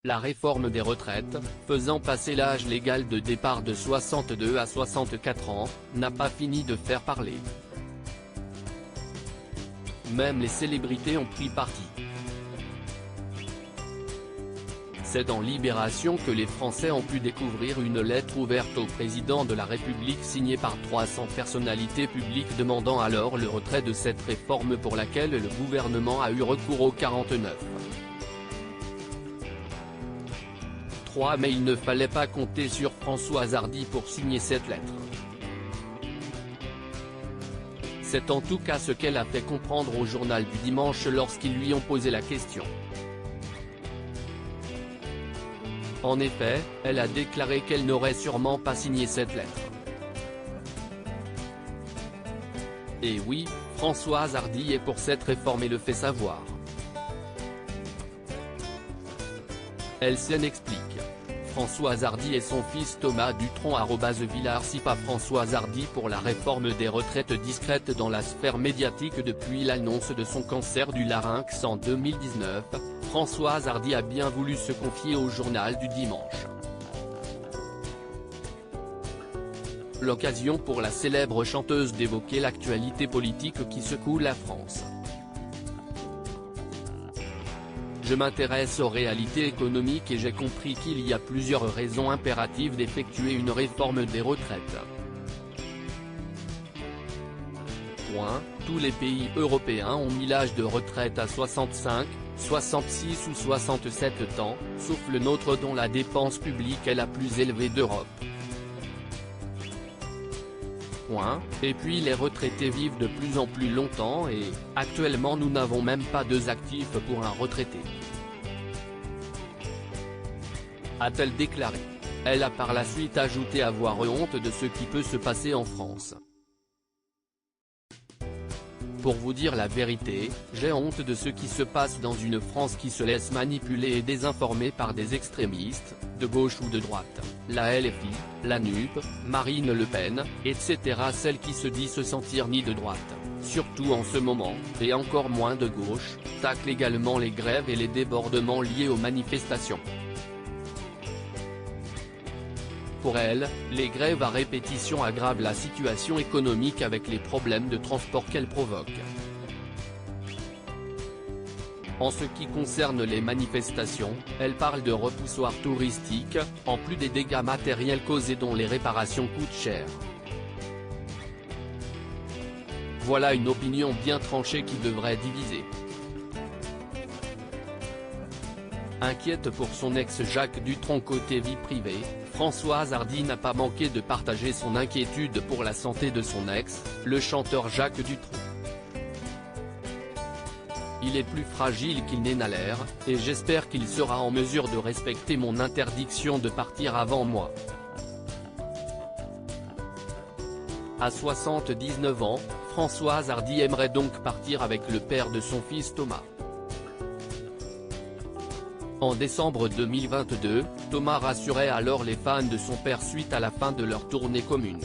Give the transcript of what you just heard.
La réforme des retraites, faisant passer l'âge légal de départ de 62 à 64 ans, n'a pas fini de faire parler. Même les célébrités ont pris parti. C'est dans Libération que les Français ont pu découvrir une lettre ouverte au président de la République signée par 300 personnalités publiques demandant alors le retrait de cette réforme pour laquelle le gouvernement a eu recours au 49. Mais il ne fallait pas compter sur Françoise Hardy pour signer cette lettre. C'est en tout cas ce qu'elle a fait comprendre au journal du dimanche lorsqu'ils lui ont posé la question. En effet, elle a déclaré qu'elle n'aurait sûrement pas signé cette lettre. Et oui, Françoise Hardy est pour cette réforme et le fait savoir. Elle s'en explique. Françoise Hardy et son fils Thomas Dutronc @Villarcipa Françoise Hardy pour la réforme des retraites discrète dans la sphère médiatique depuis l'annonce de son cancer du larynx en 2019, Françoise Hardy a bien voulu se confier au journal du dimanche. L'occasion pour la célèbre chanteuse d'évoquer l'actualité politique qui secoue la France. Je m'intéresse aux réalités économiques et j'ai compris qu'il y a plusieurs raisons impératives d'effectuer une réforme des retraites. Tous les pays européens ont mis l'âge de retraite à 65, 66 ou 67 ans, sauf le nôtre dont la dépense publique est la plus élevée d'Europe. Et puis les retraités vivent de plus en plus longtemps et, actuellement nous n'avons même pas 2 actifs pour un retraité. A-t-elle déclaré. Elle a par la suite ajouté avoir honte de ce qui peut se passer en France. Pour vous dire la vérité, j'ai honte de ce qui se passe dans une France qui se laisse manipuler et désinformer par des extrémistes, de gauche ou de droite, la LFI, la NUP, Marine Le Pen, etc. Celle qui se dit se sentir ni de droite, surtout en ce moment, et encore moins de gauche, tacle également les grèves et les débordements liés aux manifestations. Pour elle, les grèves à répétition aggravent la situation économique avec les problèmes de transport qu'elles provoquent. En ce qui concerne les manifestations, elle parle de repoussoirs touristiques, en plus des dégâts matériels causés dont les réparations coûtent cher. Voilà une opinion bien tranchée qui devrait diviser. Inquiète pour son ex Jacques Dutronc côté vie privée, Françoise Hardy n'a pas manqué de partager son inquiétude pour la santé de son ex, le chanteur Jacques Dutronc. Il est plus fragile qu'il n'a l'air, et j'espère qu'il sera en mesure de respecter mon interdiction de partir avant moi. À 79 ans, Françoise Hardy aimerait donc partir avec le père de son fils Thomas. En décembre 2022, Thomas rassurait alors les fans de son père suite à la fin de leur tournée commune.